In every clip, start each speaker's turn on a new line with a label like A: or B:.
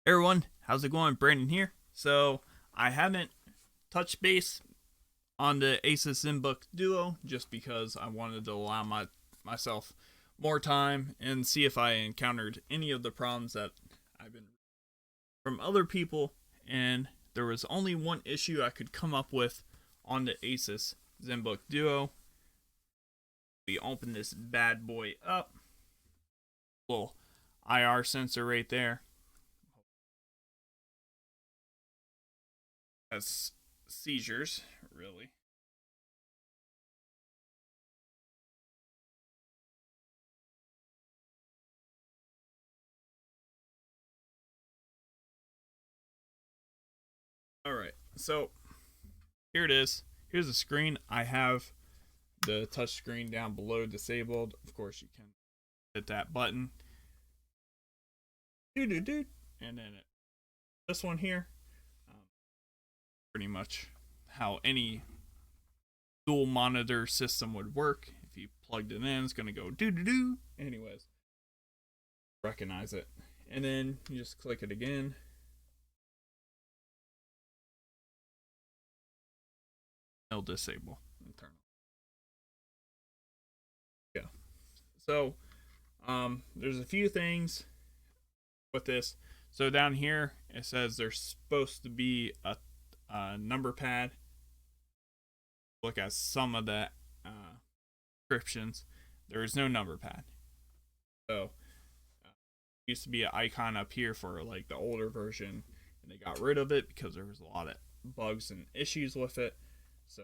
A: Hey everyone, how's it going? Brandon here. So I haven't touched base on the Asus Zenbook Duo just because I wanted to allow myself more time and see if I encountered any of the problems that I've been from other people. And there was only one issue I could come up with on the Asus Zenbook Duo. We open this bad boy up, little IR sensor right there. Has seizures, really. All right, so here it is. Here's the screen. I have the touch screen down below disabled. Of course, you can hit that button. And then this one here, pretty much how any dual monitor system would work. If you plugged it in, it's going to go doo doo doo. Anyways, recognize it. And then you just click it again. It'll disable and turn on. Yeah. So, there's a few things with this. So down here it says there's supposed to be a number pad. Look at some of the descriptions. There is no number pad. So used to be an icon up here for like the older version, and they got rid of it because there was a lot of bugs and issues with it. So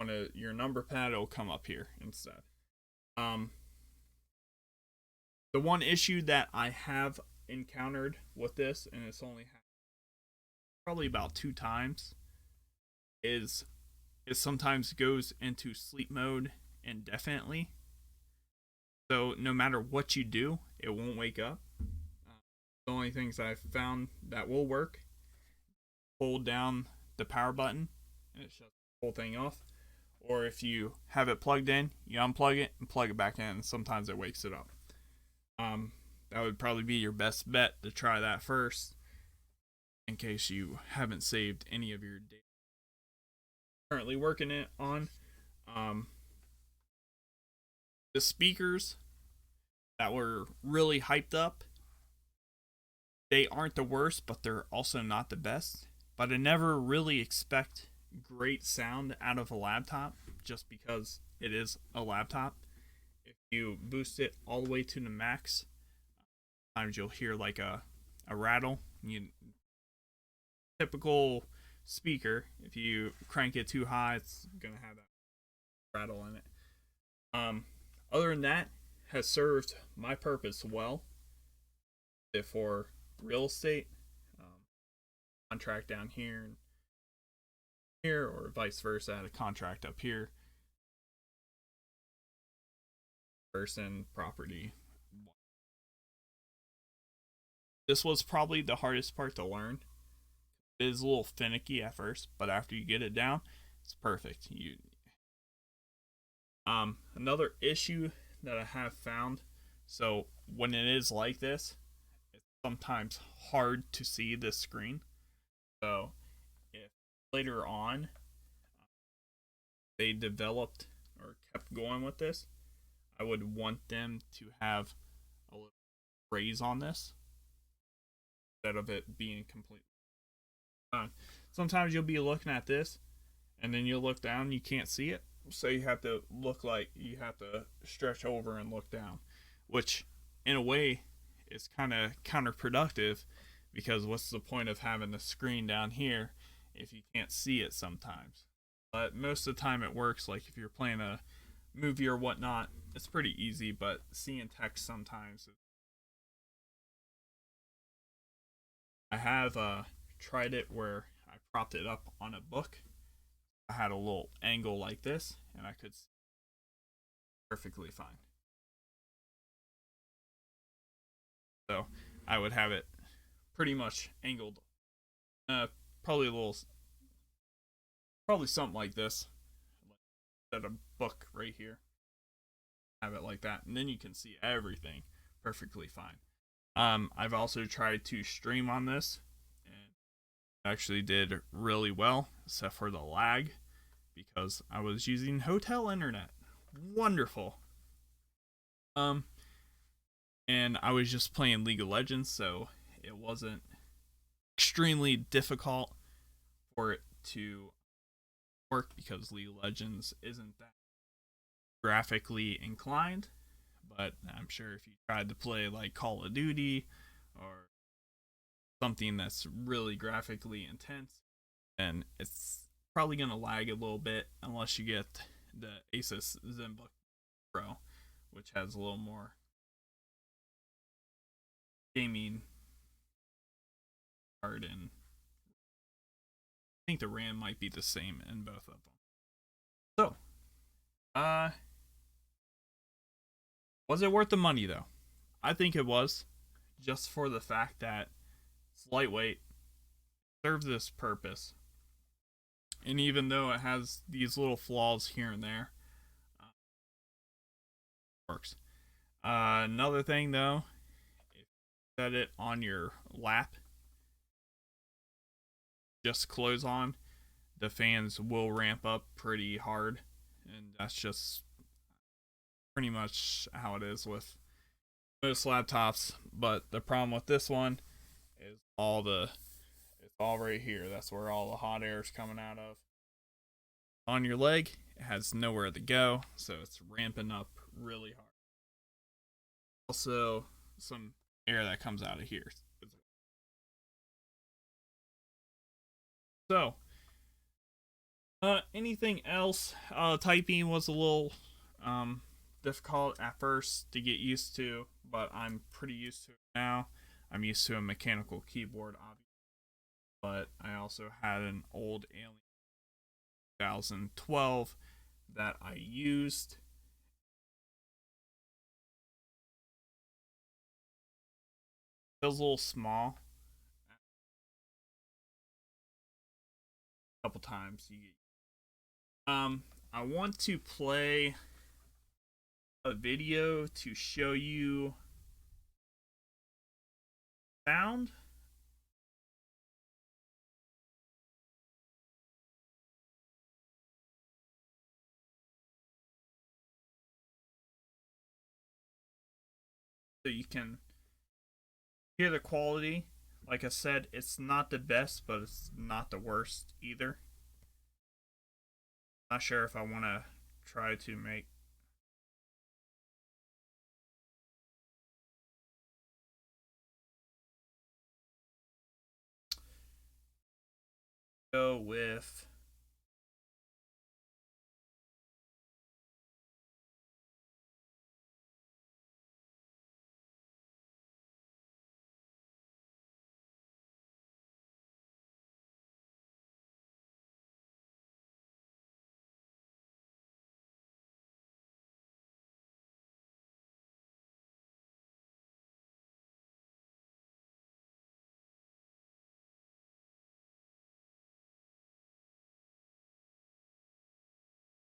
A: on your number pad, it'll come up here instead. Um, the one issue that I have encountered with this, and it's only probably about 2 times, is it sometimes goes into sleep mode indefinitely. So no matter what you do, it won't wake up. The only things I've found that will work: hold down the power button and it shuts the whole thing off. Or if you have it plugged in, you unplug it and plug it back in. And sometimes it wakes it up. That would probably be your best bet to try that first, in case you haven't saved any of your data. Currently working it on the speakers that were really hyped up. They aren't the worst, but they're also not the best. But I never really expect great sound out of a laptop just because it is a laptop. If you boost it all the way to the max, sometimes you'll hear like a rattle. Typical speaker, if you crank it too high, it's gonna have that rattle in it. Other than that, has served my purpose well. For real estate, contract down here and here, or vice versa. I had a contract up here, person, property. This was probably the hardest part to learn. It is a little finicky at first, but after you get it down, it's perfect. Another issue that I have found, so when it is like this, it's sometimes hard to see the screen. So if later on they developed or kept going with this, I would want them to have a little raise on this instead of it being completely on. Sometimes you'll be looking at this and then you'll look down and you can't see it. So you have to look like you have to stretch over and look down, which in a way is kind of counterproductive, because what's the point of having the screen down here if you can't see it sometimes? But most of the time it works. Like if you're playing a movie or whatnot, it's pretty easy, but seeing text sometimes. I have tried it where I propped it up on a book. I had a little angle like this, and I could see perfectly fine. So I would have it pretty much angled. Probably a little, probably something like this. Set a book right here. Have it like that, and then you can see everything perfectly fine. I've also tried to stream on this, and actually did really well, except for the lag, because I was using hotel internet. Wonderful. Um, and I was just playing League of Legends, so it wasn't extremely difficult for it to work because League of Legends isn't that graphically inclined. But I'm sure if you tried to play like Call of Duty or something that's really graphically intense, then it's probably going to lag a little bit unless you get the Asus Zenbook Pro, which has a little more gaming card, and I think the RAM might be the same in both of them. So, was it worth the money though? I think it was, just for the fact that it's lightweight, serves this purpose, and even though it has these little flaws here and there, it works. Another thing though, if you set it on your lap, just close on, the fans will ramp up pretty hard, and that's just pretty much how it is with most laptops. But the problem with this one is it's all right here. That's where all the hot air is coming out of. On your leg, it has nowhere to go, so it's ramping up really hard. Also, some air that comes out of here. So, anything else? Typing was a little difficult at first to get used to, but I'm pretty used to it now. I'm used to a mechanical keyboard, obviously, but I also had an old Alien 2012 that I used. It was a little small. A couple times you I want to play a video to show you sound. So you can hear the quality. Like I said, it's not the best, but it's not the worst either. Not sure if I want to try to make go with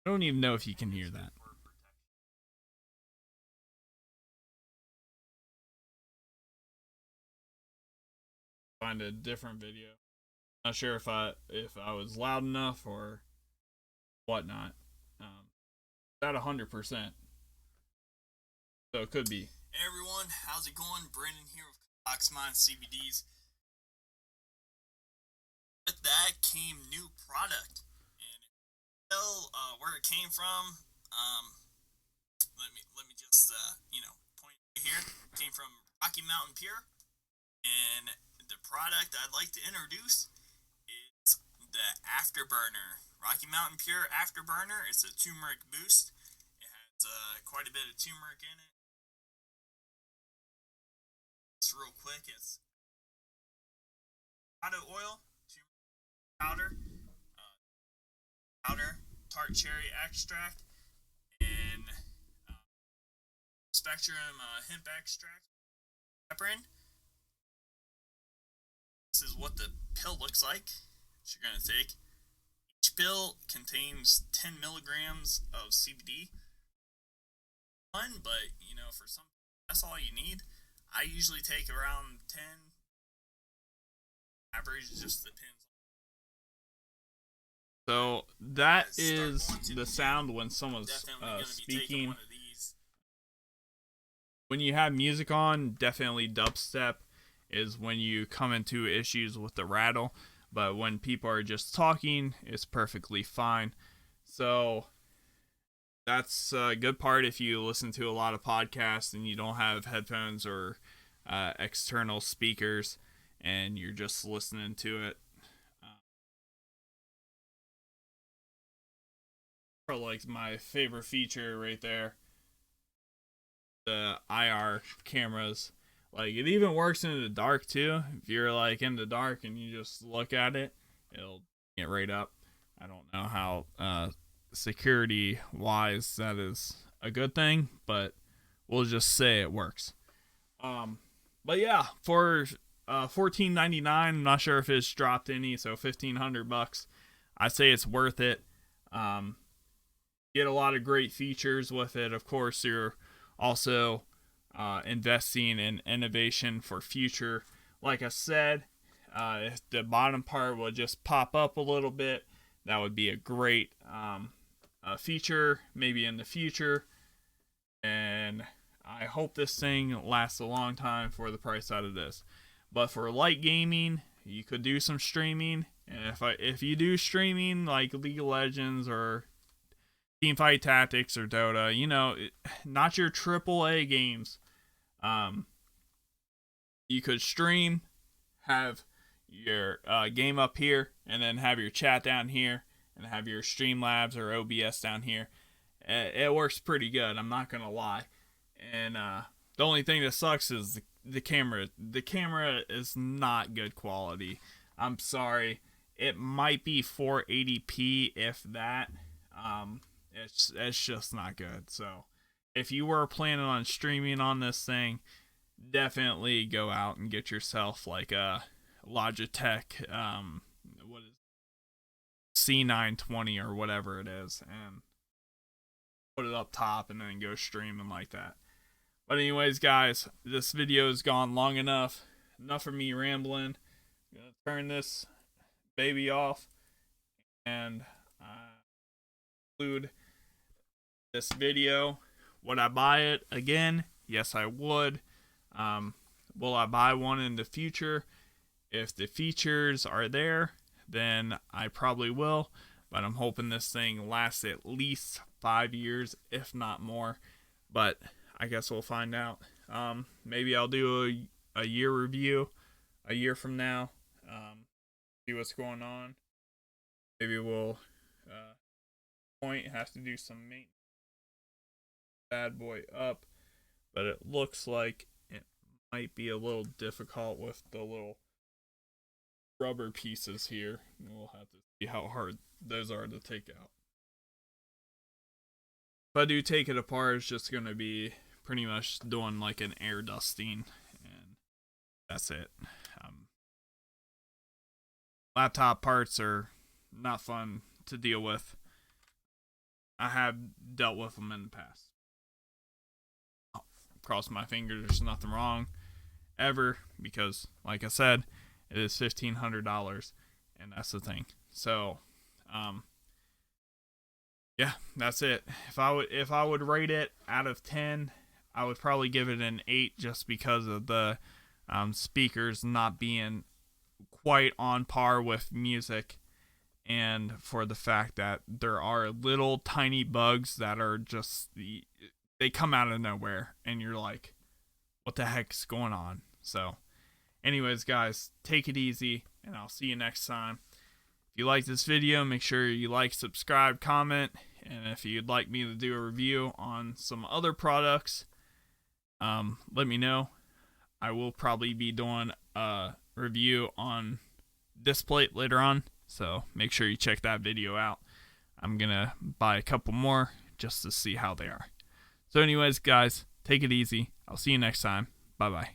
A: I don't even know if you can hear that. Find a different video. Not sure if I was loud enough or whatnot. About 100%, so it could be. Hey everyone, how's it going? Brandon here with Boxmine CBDs. With that came new product, and tell where it came from. Let me just point here. It came from Rocky Mountain Pure, and the product I'd like to introduce is the Afterburner. Rocky Mountain Pure Afterburner. It's a turmeric boost. It has quite a bit of turmeric in it. It's real quick. It's avocado oil, powder, tart cherry extract, and Spectrum hemp extract, heparin. This is what the pill looks like that you're going to take. Each pill contains 10 milligrams of CBD. But for some, that's all you need. I usually take around 10. Average, just depends. So that is the sound when someone's speaking. When you have music on, definitely dubstep is when you come into issues with the rattle. But when people are just talking, it's perfectly fine. So that's a good part if you listen to a lot of podcasts and you don't have headphones or external speakers and you're just listening to it. Like my favorite feature right there, the IR cameras. Like it even works in the dark too. If you're like in the dark and you just look at it, it'll get right up. I don't know how security wise that is a good thing, but we'll just say it works. But yeah, for $14.99, I'm not sure if it's dropped any, so $1,500. I say it's worth it. Get a lot of great features with it. Of course, you're also investing in innovation for future. Like I said, if the bottom part will just pop up a little bit, that would be a great feature maybe in the future. And I hope this thing lasts a long time for the price out of this. But for light gaming, you could do some streaming. And if you do streaming like League of Legends or Teamfight Tactics or Dota, you know, not your AAA games. You could stream, have your game up here, and then have your chat down here, and have your Streamlabs or OBS down here. It works pretty good, I'm not gonna lie. And the only thing that sucks is the camera. The camera is not good quality. I'm sorry. It might be 480p, if that. It's just not good. So if you were planning on streaming on this thing, definitely go out and get yourself like a Logitech what is C920 or whatever it is, and put it up top and then go streaming like that. But anyways, guys, this video has gone long enough. Enough of me rambling. I'm gonna turn this baby off and conclude this video. Would I buy it again? Yes, I would. Will I buy one in the future? If the features are there, then I probably will. But I'm hoping this thing lasts at least 5 years, if not more. But I guess we'll find out. Maybe I'll do a year review a year from now. See what's going on. Maybe we'll have to do some maintenance. Bad boy up, but it looks like it might be a little difficult with the little rubber pieces here. We'll have to see how hard those are to take out. If I do take it apart, it's just going to be pretty much doing like an air dusting, and that's it. Laptop parts are not fun to deal with. I have dealt with them in the past. Cross my fingers, there's nothing wrong ever, because like I said, it is $1,500, and that's the thing. So yeah, that's it. If I would rate it out of 10, I would probably give it an 8, just because of the speakers not being quite on par with music, and for the fact that there are little tiny bugs that are just they come out of nowhere, and you're like, what the heck's going on? So anyways, guys, take it easy, and I'll see you next time. If you like this video, make sure you like, subscribe, comment, and if you'd like me to do a review on some other products, let me know. I will probably be doing a review on this plate later on, so make sure you check that video out. I'm gonna buy a couple more just to see how they are. So anyways, guys, take it easy. I'll see you next time. Bye bye.